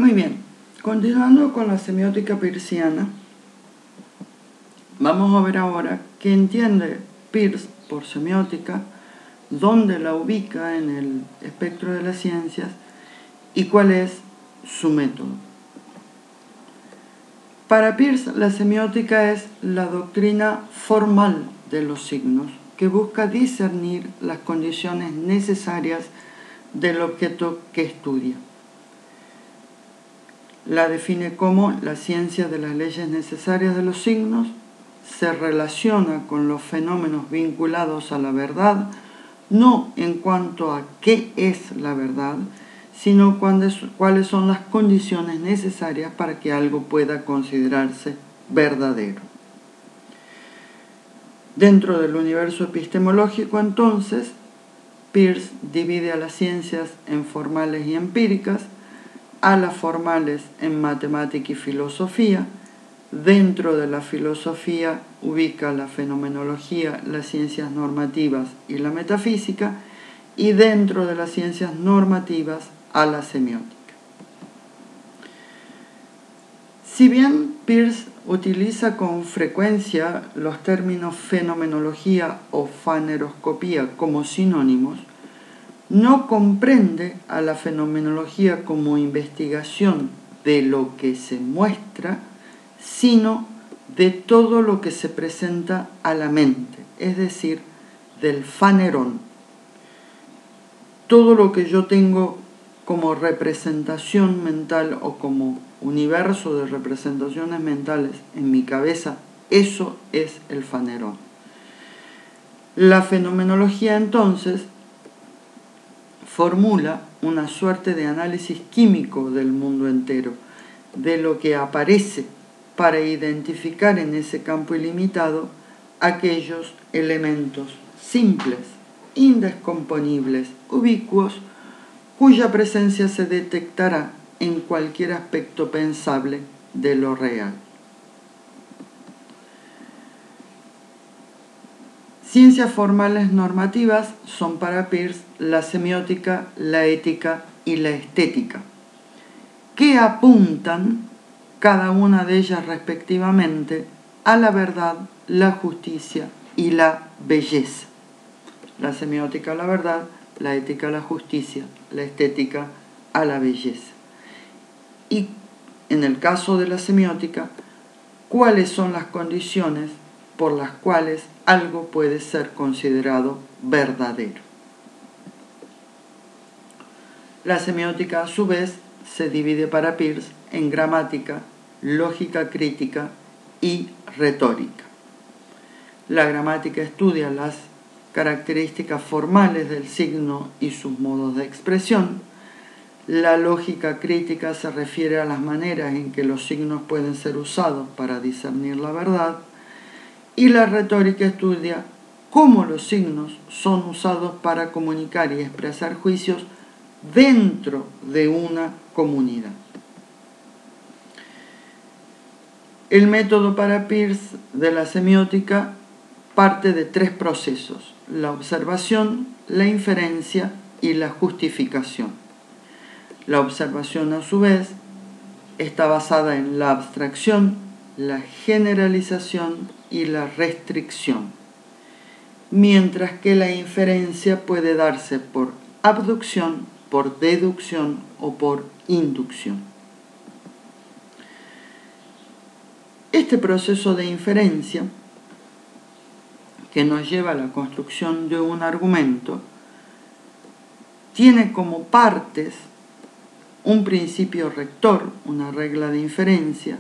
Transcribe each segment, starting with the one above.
Muy bien, continuando con la semiótica peirciana, vamos a ver ahora qué entiende Peirce por semiótica, dónde la ubica en el espectro de las ciencias y cuál es su método. Para Peirce, la semiótica es la doctrina formal de los signos que busca discernir las condiciones necesarias del objeto que estudia. La define como la ciencia de las leyes necesarias de los signos, se relaciona con los fenómenos vinculados a la verdad, no en cuanto a qué es la verdad, sino cuáles son las condiciones necesarias para que algo pueda considerarse verdadero. Dentro del universo epistemológico, entonces, Peirce divide a las ciencias en formales y empíricas, a las formales en matemática y filosofía. Dentro de la filosofía ubica la fenomenología, las ciencias normativas y la metafísica, y dentro de las ciencias normativas a la semiótica. Si bien Peirce utiliza con frecuencia los términos fenomenología o faneroscopía como sinónimos, no comprende a la fenomenología como investigación de lo que se muestra, sino de todo lo que se presenta a la mente, es decir, del fanerón. Todo lo que yo tengo como representación mental o como universo de representaciones mentales en mi cabeza, eso es el fanerón. La fenomenología, entonces, formula una suerte de análisis químico del mundo entero, de lo que aparece, para identificar en ese campo ilimitado aquellos elementos simples, indescomponibles, ubicuos, cuya presencia se detectará en cualquier aspecto pensable de lo real. Ciencias formales normativas son para Peirce la semiótica, la ética y la estética, que apuntan, cada una de ellas respectivamente, a la verdad, la justicia y la belleza. La semiótica a la verdad, la ética a la justicia, la estética a la belleza. Y en el caso de la semiótica, ¿cuáles son las condiciones por las cuales algo puede ser considerado verdadero? La semiótica, a su vez, se divide para Peirce en gramática, lógica crítica y retórica. La gramática estudia las características formales del signo y sus modos de expresión. La lógica crítica se refiere a las maneras en que los signos pueden ser usados para discernir la verdad. Y la retórica estudia cómo los signos son usados para comunicar y expresar juicios dentro de una comunidad. El método para Peirce de la semiótica parte de tres procesos: la observación, la inferencia y la justificación. La observación, a su vez, está basada en la abstracción, la generalización y la restricción, mientras que la inferencia puede darse por abducción, por deducción o por inducción. Este proceso de inferencia, que nos lleva a la construcción de un argumento, tiene como partes un principio rector, una regla de inferencia,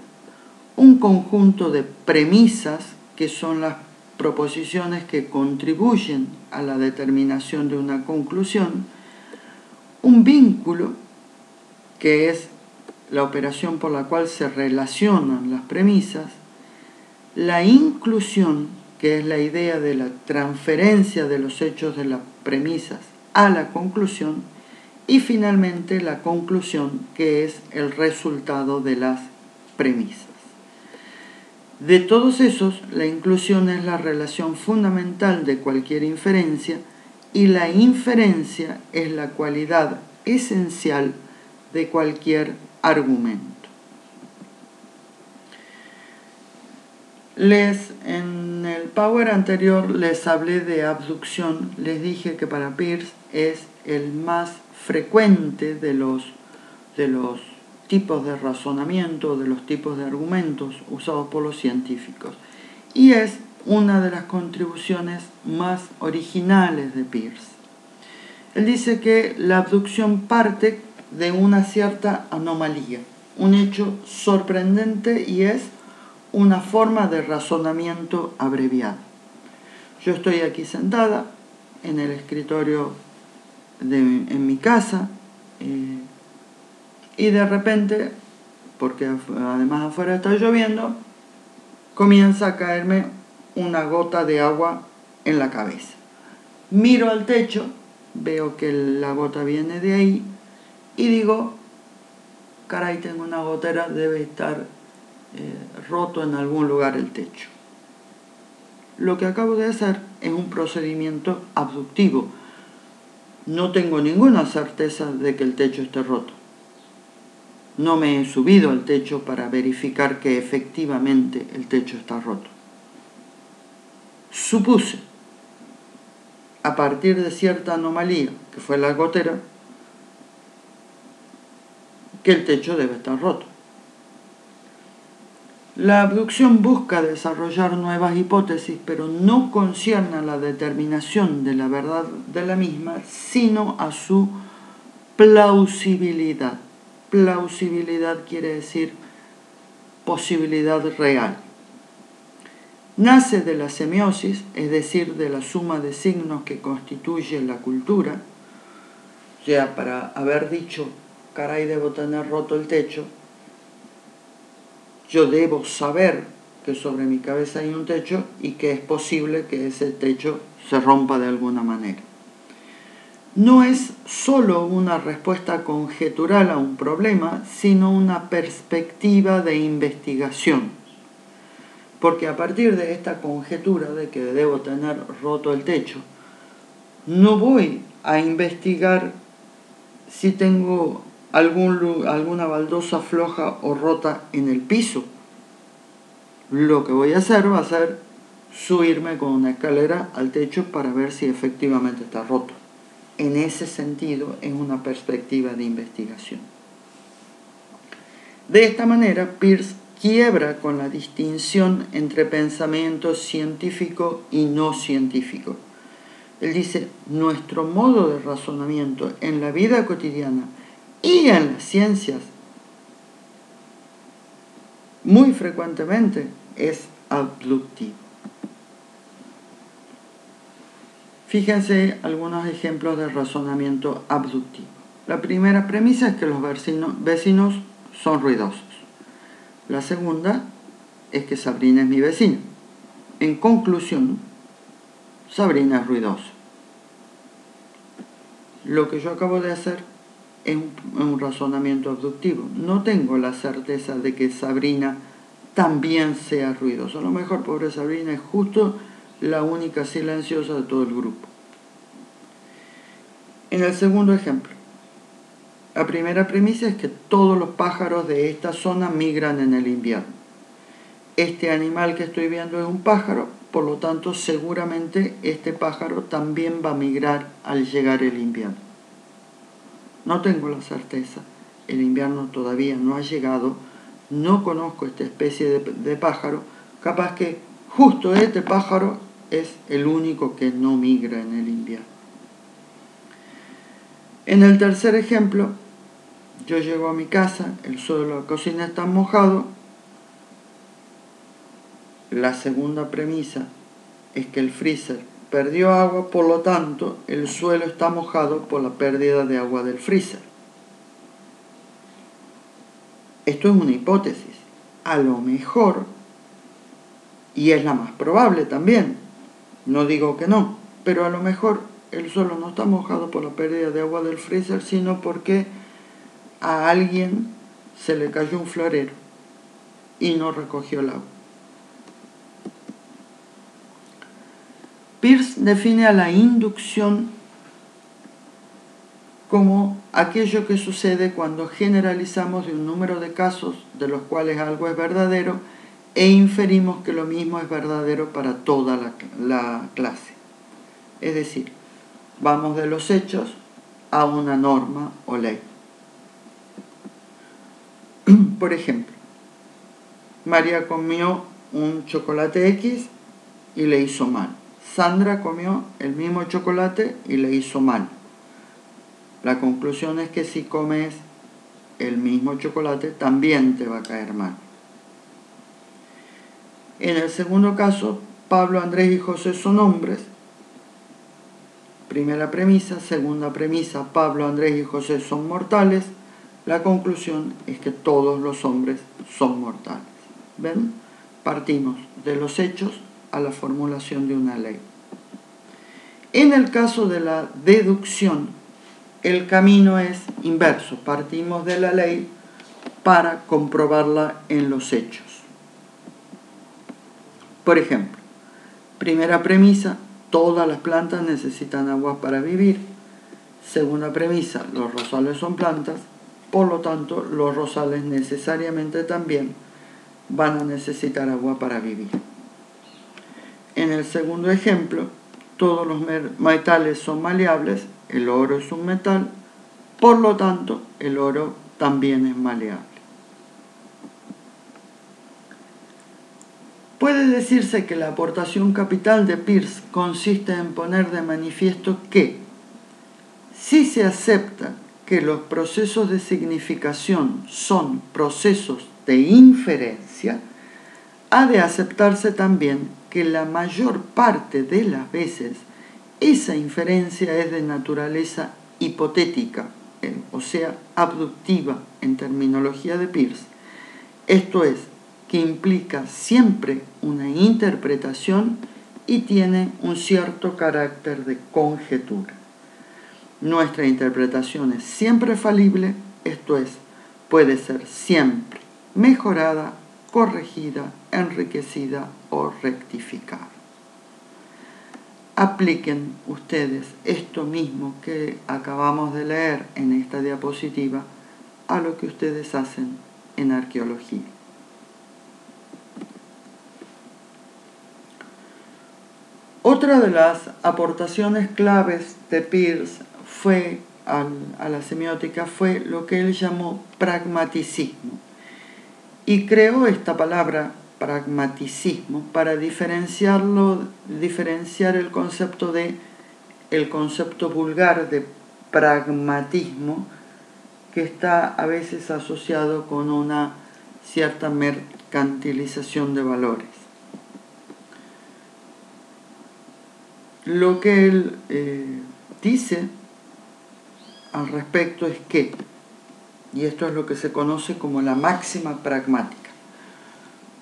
un conjunto de premisas, que son las proposiciones que contribuyen a la determinación de una conclusión, un vínculo, que es la operación por la cual se relacionan las premisas, la inclusión, que es la idea de la transferencia de los hechos de las premisas a la conclusión, y finalmente la conclusión, que es el resultado de las premisas. De todos esos, la inclusión es la relación fundamental de cualquier inferencia, y la inferencia es la cualidad esencial de cualquier argumento. En el Power anterior les hablé de abducción, les dije que para Peirce es el más frecuente de los tipos de razonamiento, de los tipos de argumentos usados por los científicos, y es una de las contribuciones más originales de Peirce. Él dice que la abducción parte de una cierta anomalía, un hecho sorprendente, y es una forma de razonamiento abreviado. Yo estoy aquí sentada en el escritorio en mi casa y de repente, porque además afuera está lloviendo, comienza a caerme una gota de agua en la cabeza. Miro al techo, veo que la gota viene de ahí y digo, caray, tengo una gotera, debe estar roto en algún lugar el techo. Lo que acabo de hacer es un procedimiento abductivo. No tengo ninguna certeza de que el techo esté roto. No me he subido al techo para verificar que efectivamente el techo está roto. Supuse, a partir de cierta anomalía, que fue la gotera, que el techo debe estar roto. La abducción busca desarrollar nuevas hipótesis, pero no concierne a la determinación de la verdad de la misma, sino a su plausibilidad. Plausibilidad quiere decir posibilidad real. Nace de la semiosis, es decir, de la suma de signos que constituye la cultura. O sea, para haber dicho, caray, debo tener roto el techo, yo debo saber que sobre mi cabeza hay un techo y que es posible que ese techo se rompa de alguna manera. No es sólo una respuesta conjetural a un problema, sino una perspectiva de investigación. Porque a partir de esta conjetura de que debo tener roto el techo, no voy a investigar si tengo alguna baldosa floja o rota en el piso. Lo que voy a hacer va a ser subirme con una escalera al techo para ver si efectivamente está roto. En ese sentido, es una perspectiva de investigación. De esta manera, Peirce quiebra con la distinción entre pensamiento científico y no científico. Él dice, nuestro modo de razonamiento en la vida cotidiana y en las ciencias muy frecuentemente es abductivo. Fíjense algunos ejemplos de razonamiento abductivo. La primera premisa es que los vecinos son ruidosos. La segunda es que Sabrina es mi vecina. En conclusión, Sabrina es ruidosa. Lo que yo acabo de hacer es un razonamiento abductivo. No tengo la certeza de que Sabrina también sea ruidosa. A lo mejor, pobre Sabrina, es justo la única silenciosa de todo el grupo. En el segundo ejemplo, la primera premisa es que todos los pájaros de esta zona migran en el invierno. Este animal que estoy viendo es un pájaro, por lo tanto seguramente este pájaro también va a migrar al llegar el invierno. No tengo la certeza, el invierno todavía no ha llegado, no conozco esta especie de pájaro, capaz que justo este pájaro es el único que no migra en el invierno. En el tercer ejemplo, yo llego a mi casa, el suelo de la cocina está mojado. La segunda premisa es que el freezer perdió agua, por lo tanto, el suelo está mojado por la pérdida de agua del freezer. Esto es una hipótesis. A lo mejor, y es la más probable también, no digo que no, pero a lo mejor el suelo no está mojado por la pérdida de agua del freezer, sino porque a alguien se le cayó un florero y no recogió el agua. Peirce define a la inducción como aquello que sucede cuando generalizamos de un número de casos de los cuales algo es verdadero e inferimos que lo mismo es verdadero para toda la clase. Es decir, vamos de los hechos a una norma o ley. Por ejemplo, María comió un chocolate X y le hizo mal. Sandra comió el mismo chocolate y le hizo mal. La conclusión es que si comes el mismo chocolate también te va a caer mal. En el segundo caso, Pablo, Andrés y José son hombres. Primera premisa. Segunda premisa, Pablo, Andrés y José son mortales. La conclusión es que todos los hombres son mortales. ¿Ven? Partimos de los hechos a la formulación de una ley. En el caso de la deducción, el camino es inverso. Partimos de la ley para comprobarla en los hechos. Por ejemplo, primera premisa, todas las plantas necesitan agua para vivir. Segunda premisa, los rosales son plantas, por lo tanto, los rosales necesariamente también van a necesitar agua para vivir. En el segundo ejemplo, todos los metales son maleables, el oro es un metal, por lo tanto, el oro también es maleable. Puede decirse que la aportación capital de Peirce consiste en poner de manifiesto que, si se acepta que los procesos de significación son procesos de inferencia, ha de aceptarse también que la mayor parte de las veces esa inferencia es de naturaleza hipotética, o sea, abductiva en terminología de Peirce. Esto es, que implica siempre una interpretación y tiene un cierto carácter de conjetura. Nuestra interpretación es siempre falible, esto es, puede ser siempre mejorada, corregida, enriquecida o rectificada. Apliquen ustedes esto mismo que acabamos de leer en esta diapositiva a lo que ustedes hacen en arqueología. Otra de las aportaciones claves de Peirce a la semiótica fue lo que él llamó pragmaticismo. Y creó esta palabra pragmaticismo para diferenciar el concepto vulgar de pragmatismo, que está a veces asociado con una cierta mercantilización de valores. Lo que él dice al respecto es que, y esto es lo que se conoce como la máxima pragmática,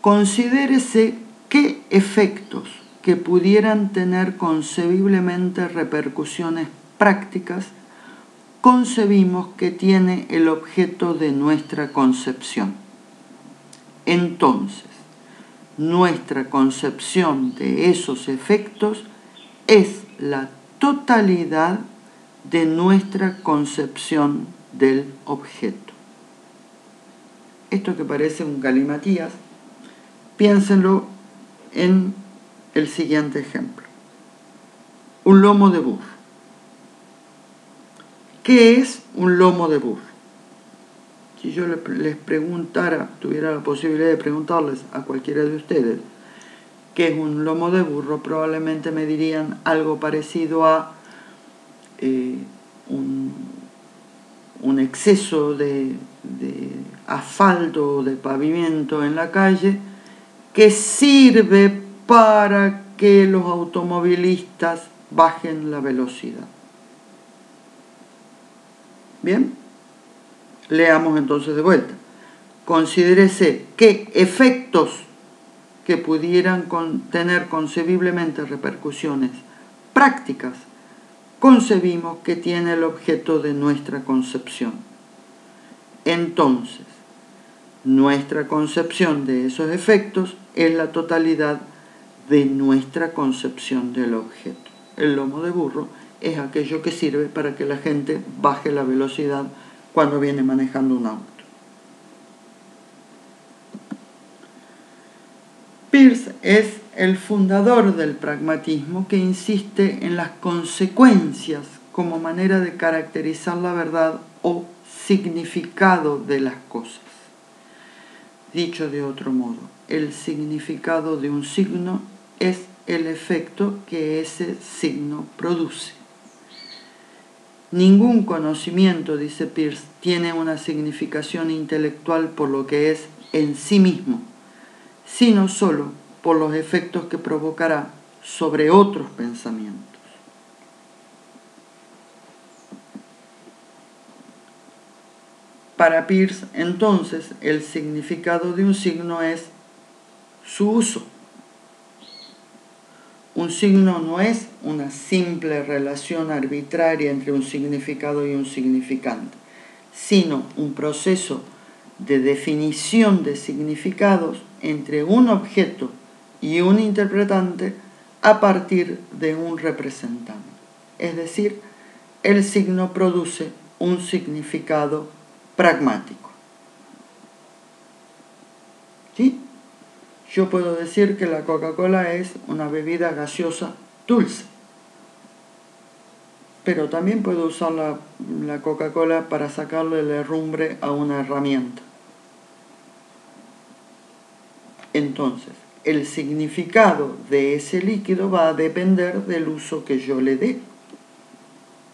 considérese qué efectos que pudieran tener concebiblemente repercusiones prácticas concebimos que tiene el objeto de nuestra concepción. Entonces, nuestra concepción de esos efectos es la totalidad de nuestra concepción del objeto. Esto que parece un galimatías, piénsenlo en el siguiente ejemplo. Un lomo de burro. ¿Qué es un lomo de burro? Si yo les preguntara, tuviera la posibilidad de preguntarles a cualquiera de ustedes qué es un lomo de burro, probablemente me dirían algo parecido a un exceso de asfalto o de pavimento en la calle que sirve para que los automovilistas bajen la velocidad. Bien, leamos entonces de vuelta. Considérese qué efectos que pudieran tener concebiblemente repercusiones prácticas concebimos que tiene el objeto de nuestra concepción. Entonces, nuestra concepción de esos efectos es la totalidad de nuestra concepción del objeto. El lomo de burro es aquello que sirve para que la gente baje la velocidad cuando viene manejando un auto. Peirce es el fundador del pragmatismo que insiste en las consecuencias como manera de caracterizar la verdad o significado de las cosas. Dicho de otro modo, el significado de un signo es el efecto que ese signo produce. Ningún conocimiento, dice Peirce, tiene una significación intelectual por lo que es en sí mismo, sino solo por los efectos que provocará sobre otros pensamientos. Para Peirce, entonces, el significado de un signo es su uso. Un signo no es una simple relación arbitraria entre un significado y un significante, sino un proceso de definición de significados entre un objeto y un interpretante a partir de un representante. Es decir, el signo produce un significado pragmático. ¿Sí? Yo puedo decir que la Coca-Cola es una bebida gaseosa dulce, pero también puedo usar la Coca-Cola para sacarle el herrumbre a una herramienta. Entonces, el significado de ese líquido va a depender del uso que yo le dé,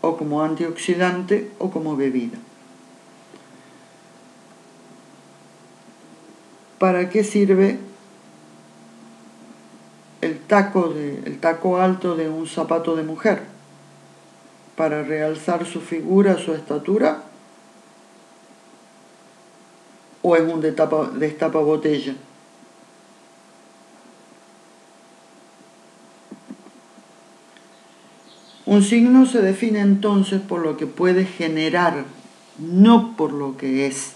o como antioxidante o como bebida. ¿Para qué sirve el taco alto de un zapato de mujer? ¿Para realzar su figura, su estatura? ¿O es un destapabotella? Un signo se define entonces por lo que puede generar, no por lo que es.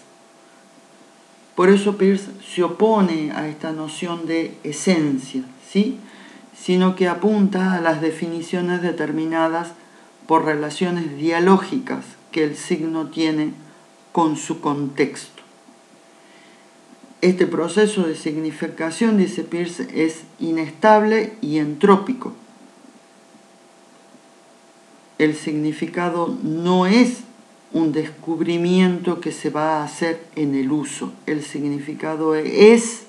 Por eso Peirce se opone a esta noción de esencia, ¿sí? Sino que apunta a las definiciones determinadas por relaciones dialógicas que el signo tiene con su contexto. Este proceso de significación, dice Peirce, es inestable y entrópico. El significado no es un descubrimiento que se va a hacer en el uso. El significado es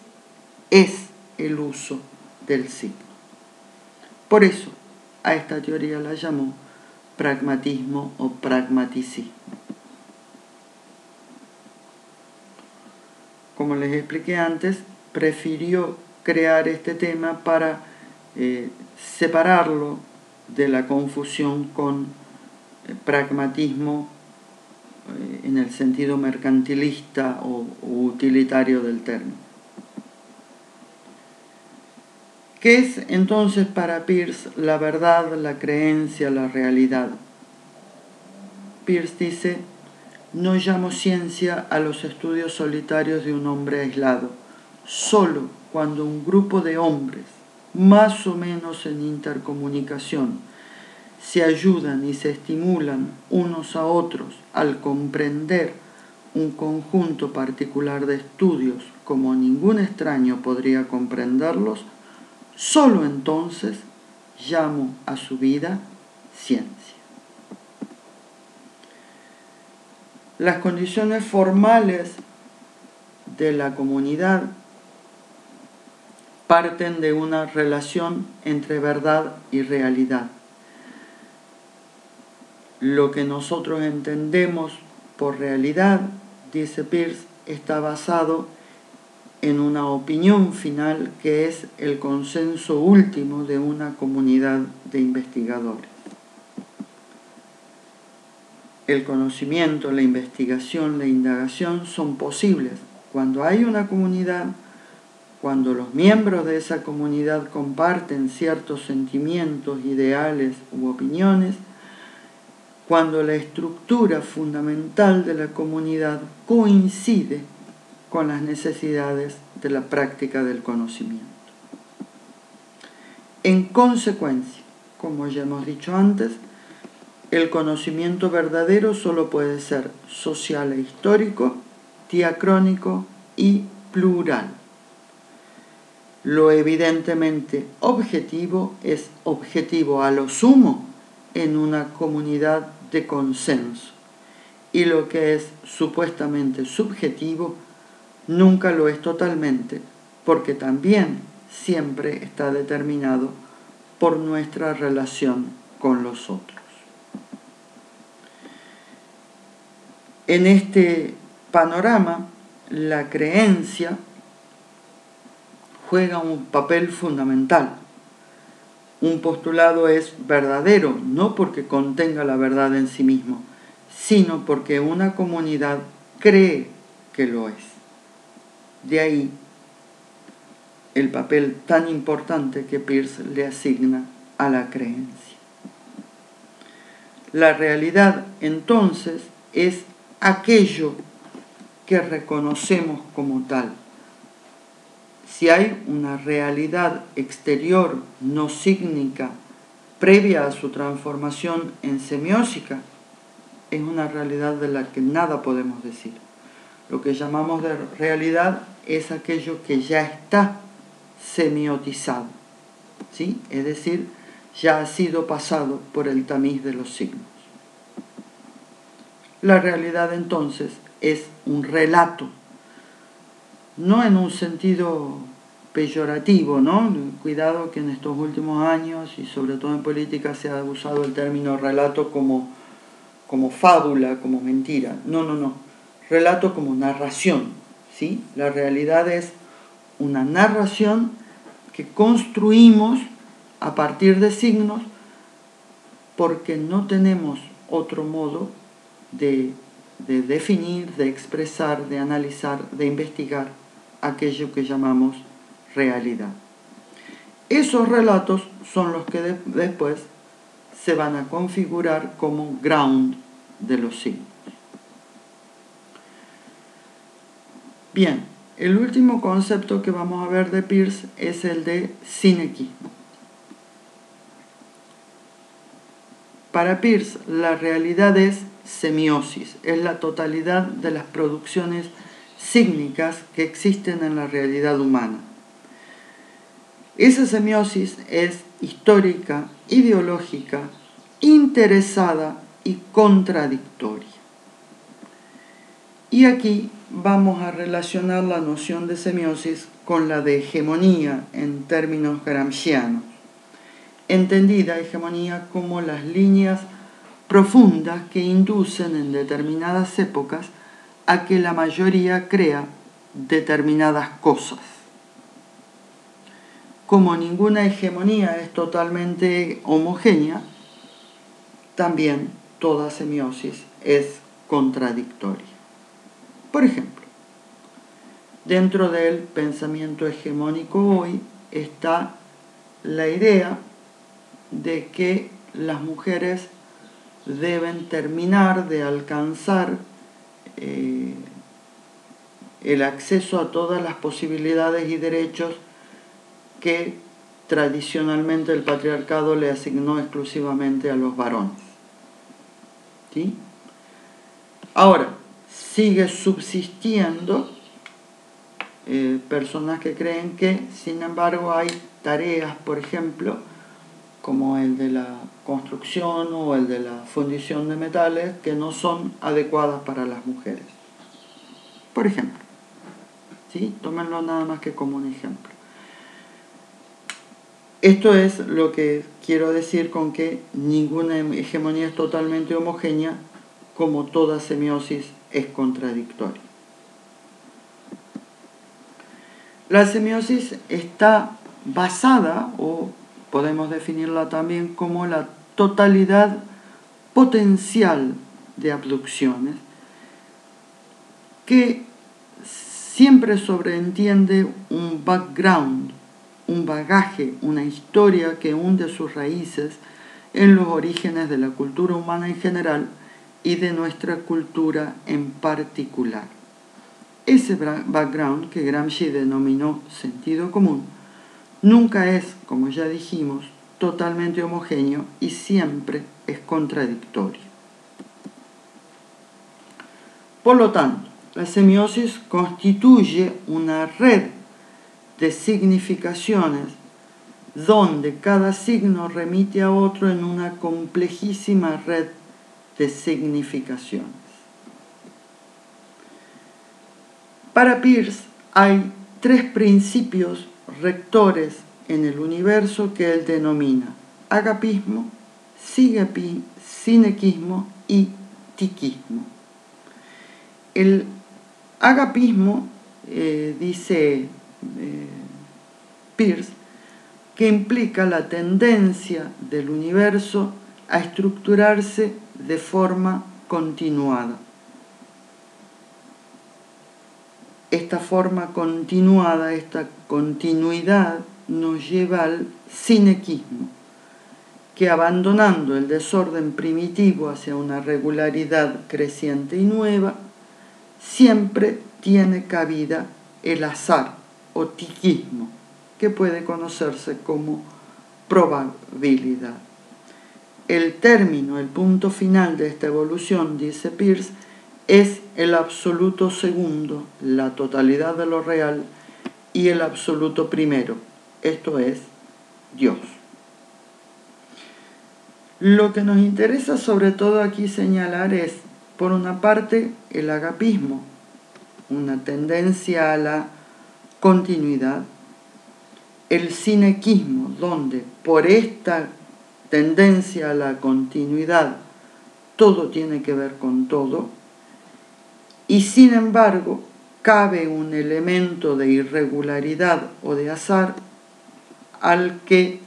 el uso del signo. Por eso, a esta teoría la llamó pragmatismo o pragmaticismo. Como les expliqué antes, prefirió crear este tema para separarlo de la confusión con pragmatismo en el sentido mercantilista o utilitario del término. ¿Qué es entonces para Peirce la verdad, la creencia, la realidad? Peirce dice: no llamo ciencia a los estudios solitarios de un hombre aislado, solo cuando un grupo de hombres, más o menos en intercomunicación, se ayudan y se estimulan unos a otros al comprender un conjunto particular de estudios como ningún extraño podría comprenderlos, solo entonces llamo a su vida ciencia. Las condiciones formales de la comunidad parten de una relación entre verdad y realidad. Lo que nosotros entendemos por realidad, dice Peirce, está basado en una opinión final que es el consenso último de una comunidad de investigadores. El conocimiento, la investigación, la indagación son posibles cuando hay una comunidad, cuando los miembros de esa comunidad comparten ciertos sentimientos, ideales u opiniones, cuando la estructura fundamental de la comunidad coincide con las necesidades de la práctica del conocimiento. En consecuencia, como ya hemos dicho antes, El conocimiento verdadero solo puede ser social e histórico, diacrónico y plural. Lo evidentemente objetivo es objetivo a lo sumo en una comunidad de consenso, y lo que es supuestamente subjetivo nunca lo es totalmente, porque también siempre está determinado por nuestra relación con los otros. En este panorama, la creencia juega un papel fundamental. Un postulado es verdadero no porque contenga la verdad en sí mismo, sino porque una comunidad cree que lo es. De ahí el papel tan importante que Peirce le asigna a la creencia. La realidad, entonces, es aquello que reconocemos como tal. Si hay una realidad exterior no sígnica previa a su transformación en semiótica, es una realidad de la que nada podemos decir. Lo que llamamos de realidad es aquello que ya está semiotizado, ¿sí? Es decir, ya ha sido pasado por el tamiz de los signos. La realidad entonces es un relato, no en un sentido peyorativo, ¿no? Cuidado que en estos últimos años y sobre todo en política se ha usado el término relato como fábula, como mentira. No. Relato como narración, ¿sí? La realidad es una narración que construimos a partir de signos porque no tenemos otro modo de definir, de expresar, de analizar, de investigar aquello que llamamos realidad. Esos relatos son los que después se van a configurar como ground de los signos. Bien, el último concepto que vamos a ver de Peirce es el de sinequismo. Para Peirce, la realidad es semiosis, es la totalidad de las producciones sígnicas que existen en la realidad humana. Esa semiosis es histórica, ideológica, interesada y contradictoria. Y aquí vamos a relacionar la noción de semiosis con la de hegemonía en términos gramscianos, entendida hegemonía como las líneas profundas que inducen en determinadas épocas a que la mayoría crea determinadas cosas. Como ninguna hegemonía es totalmente homogénea, también toda semiosis es contradictoria. Por ejemplo, dentro del pensamiento hegemónico hoy está la idea de que las mujeres deben terminar de alcanzar el acceso a todas las posibilidades y derechos que tradicionalmente el patriarcado le asignó exclusivamente a los varones. ¿Sí? Ahora, sigue subsistiendo personas que creen que, sin embargo, hay tareas, por ejemplo, como el de la construcción o el de la fundición de metales, que no son adecuadas para las mujeres. Por ejemplo, ¿sí? Tómenlo nada más que como un ejemplo. Esto es lo que quiero decir con que ninguna hegemonía es totalmente homogénea, como toda semiosis es contradictoria. La semiosis está basada, o podemos definirla también como la totalidad potencial de abducciones, que siempre sobreentiende un background, un bagaje, una historia que hunde sus raíces en los orígenes de la cultura humana en general y de nuestra cultura en particular. Ese background, que Gramsci denominó sentido común, nunca es, como ya dijimos, totalmente homogéneo y siempre es contradictorio. Por lo tanto, la semiosis constituye una red de significaciones donde cada signo remite a otro en una complejísima red de significaciones. Para Peirce hay 3 principios rectores en el universo que él denomina agapismo, sinequismo y tiquismo. El agapismo, dice Peirce, que implica la tendencia del universo a estructurarse de forma continuada. Esta forma continuada, esta continuidad, nos lleva al sinequismo, que abandonando el desorden primitivo hacia una regularidad creciente y nueva, siempre tiene cabida el azar o tiquismo, que puede conocerse como probabilidad. El término, el punto final de esta evolución, dice Peirce, es el absoluto segundo, la totalidad de lo real, y el absoluto primero, esto es, Dios. Lo que nos interesa sobre todo aquí señalar es, por una parte, el agapismo, una tendencia a la continuidad, el sinequismo, donde por esta tendencia a la continuidad todo tiene que ver con todo, y sin embargo cabe un elemento de irregularidad o de azar al que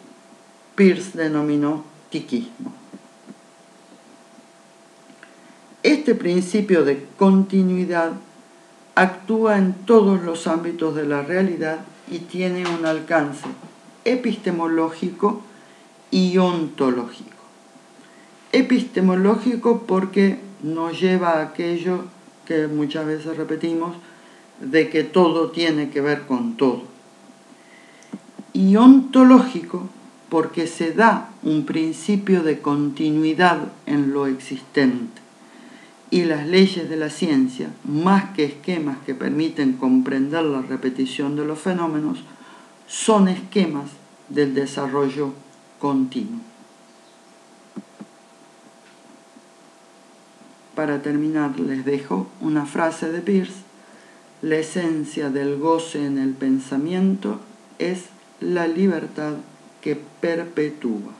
Peirce denominó tiquismo. Este principio de continuidad actúa en todos los ámbitos de la realidad y tiene un alcance epistemológico y ontológico. Epistemológico porque nos lleva a aquello que muchas veces repetimos, de que todo tiene que ver con todo. Y ontológico porque se da un principio de continuidad en lo existente. Y las leyes de la ciencia, más que esquemas que permiten comprender la repetición de los fenómenos, son esquemas del desarrollo continuo. Para terminar, les dejo una frase de Peirce: la esencia del goce en el pensamiento es la libertad que perpetúa.